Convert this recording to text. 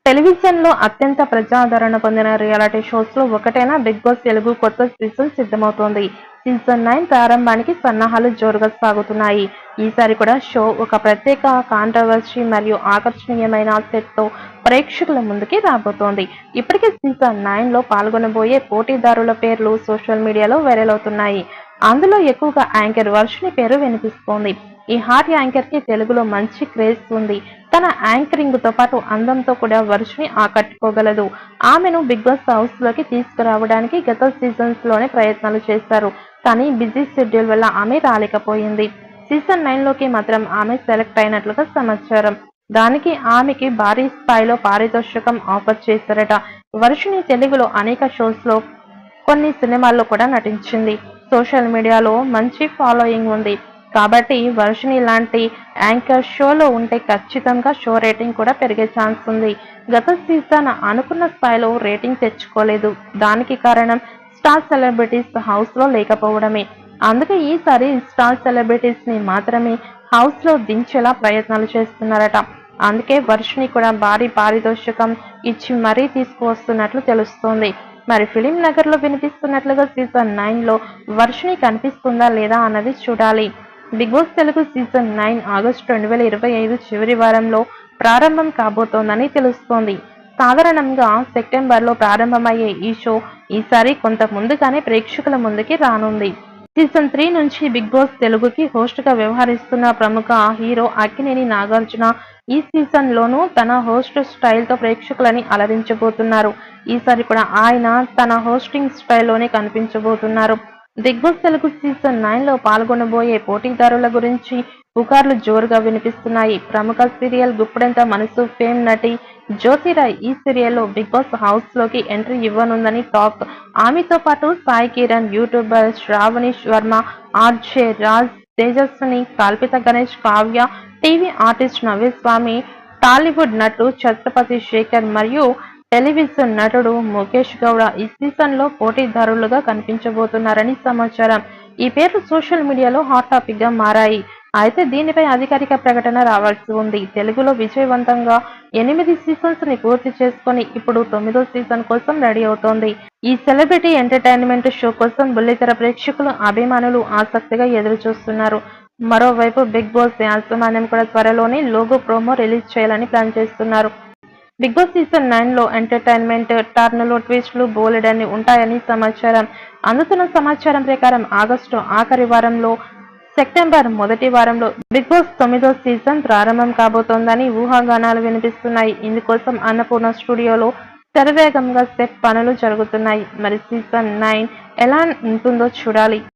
టెలివిజన్‌లో అత్యంత ప్రజాదరణ పొందిన రియాలిటీ షోస్‌లో ఒకటైన 'బిగ్ బాస్' తెలుగు కొత్త సీజన్ సిద్ధమవుతోంది. సీజన్ 9 ప్రారంభానికి సన్నాహాలు జోరుగా సాగుతున్నాయి. ఈసారి కూడా షో ఒక ప్రత్యేక కాంట్రవర్సీ మరియు ఆకర్షణీయమైన సెట్‌తో ప్రేక్షకుల ముందుకి రాబోతోంది. ఇప్పటికే సీజన్ 9లో పాల్గొనబోయే పోటీదారుల పేర్లు సోషల్ మీడియాలో వైరల్ అవుతున్నాయి. అందులో ఎక్కువగా యాంకర్ వర్షిణి పేరు వినిపిస్తోంది. ఈ హాట్ యాంకర్‌కి తెలుగులో మంచి క్రేజ్ ఉంది. తన యాంకరింగ్‌తో పాటు అందంతో కూడా వర్షిణి ఆకట్టుకోగలదు. ఆమెను బిగ్ బాస్ హౌస్‌లోకి తీసుకురావడానికి గత సీజన్స్‌లోనే ప్రయత్నాలు చేశారు. కానీ బిజీ షెడ్యూల్ వల్ల ఆమె రాలేకపోయింది. సీజన్ 9లోకి మాత్రం ఆమె సెలెక్ట్ అయినట్లుగా సమాచారం. దానికి ఆమెకి భారీ స్థాయిలో పారితోషికం ఆఫర్ చేశారట. వర్షిణి తెలుగులో అనేక షోస్‌లో, కొన్ని సినిమాల్లో కూడా నటించింది. సోషల్ మీడియాలో మంచి ఫాలోయింగ్ ఉంది. కాబట్టి వర్షిణి లాంటి యాంకర్ షోలో ఉంటే ఖచ్చితంగా షో రేటింగ్ కూడా పెరిగే ఛాన్స్ ఉంది. గత సీజన్ అనుకున్న స్థాయిలో రేటింగ్ తెచ్చుకోలేదు. దానికి కారణం స్టార్ సెలబ్రిటీస్ హౌస్లో లేకపోవడమే. అందుకే ఈసారి స్టార్ సెలబ్రిటీస్ ని మాత్రమే హౌస్లో దించేలా ప్రయత్నాలు చేస్తున్నారట. అందుకే వర్షిణి కూడా భారీ పారితోషికం ఇచ్చి మరీ తీసుకువస్తున్నట్లు తెలుస్తోంది. మరి ఫిలిం నగర్లో వినిపిస్తున్నట్లుగా సీజన్ 9లో వర్షిణి కనిపిస్తుందా లేదా అన్నది చూడాలి. Bigg Boss Telugu season 9 August 2025 చివరి వారంలో ప్రారంభం కాబోతోందని తెలుస్తోంది. సాధారణంగా సెప్టెంబర్లో ప్రారంభమయ్యే ఈ షో ఈసారి కొంత ముందుగానే ప్రేక్షకుల ముందుకి రానుంది. సీజన్ 3 నుంచి బిగ్ బాస్ తెలుగుకి హోస్ట్గా వ్యవహరిస్తున్న ప్రముఖ హీరో అక్కినేని నాగార్జున ఈ సీజన్లోనూ తన హోస్ట్ స్టైల్తో ప్రేక్షకులని అలరించబోతున్నారు. ఈసారి కూడా ఆయన తన హోస్టింగ్ స్టైల్లోనే కనిపించబోతున్నారు. బిగ్ బాస్ తెలుగు సీజన్ 9లో పాల్గొనబోయే పోటీదారుల గురించి పుకార్లు జోరుగా వినిపిస్తున్నాయి. ప్రముఖ సీరియల్ గుప్పెడంత మనసు ఫేమ్ నటి జ్యోతిరాయ్ ఈ సీరియల్లో బిగ్ బాస్ హౌస్లోకి ఎంట్రీ ఇవ్వనుందని టాక్. ఆమెతో పాటు సాయి కిరణ్, యూట్యూబర్ శ్రావణి వర్మ, ఆర్జే రాజ్, తేజస్విని, కల్పిత గణేష్, కావ్య, టీవీ ఆర్టిస్ట్ నవ్యస్వామి, టాలీవుడ్ నటుడు ఛత్రపతి శేఖర్ మరియు టెలివిజన్ నటుడు ముఖేష్ గౌడ ఈ సీజన్లో పోటీదారులుగా కనిపించబోతున్నారని సమాచారం. ఈ పేర్లు సోషల్ మీడియాలో హాట్ టాపిక్ గా మారాయి. అయితే దీనిపై అధికారిక ప్రకటన రావాల్సి ఉంది. తెలుగులో విజయవంతంగా 8 సీజన్స్ ని పూర్తి చేసుకొని ఇప్పుడు 9వ సీజన్ కోసం రెడీ అవుతోంది. ఈ సెలబ్రిటీ ఎంటర్టైన్మెంట్ షో కోసం బుల్లితెర ప్రేక్షకులు, అభిమానులు ఆసక్తిగా ఎదురు చూస్తున్నారు. మరోవైపు బిగ్ బాస్ యాజమాన్యం కూడా త్వరలోనే లోగో ప్రోమో రిలీజ్ చేయాలని ప్లాన్ చేస్తున్నారు. బిగ్ బాస్ సీజన్ 9లో ఎంటర్టైన్మెంట్ టర్న్లు, ట్విస్టులు బోలెడన్ని ఉంటాయని సమాచారం. అందుతున్న సమాచారం ప్రకారం ఆగస్టు ఆఖరి వారంలో, సెప్టెంబర్ మొదటి వారంలో బిగ్ బాస్ 9వ సీజన్ ప్రారంభం కాబోతోందని ఊహాగానాలు వినిపిస్తున్నాయి. ఇందుకోసం అన్నపూర్ణ స్టూడియోలో శరవేగంగా సెట్ పనులు జరుగుతున్నాయి. మరి సీజన్ 9 ఎలా ఉంటుందో చూడాలి.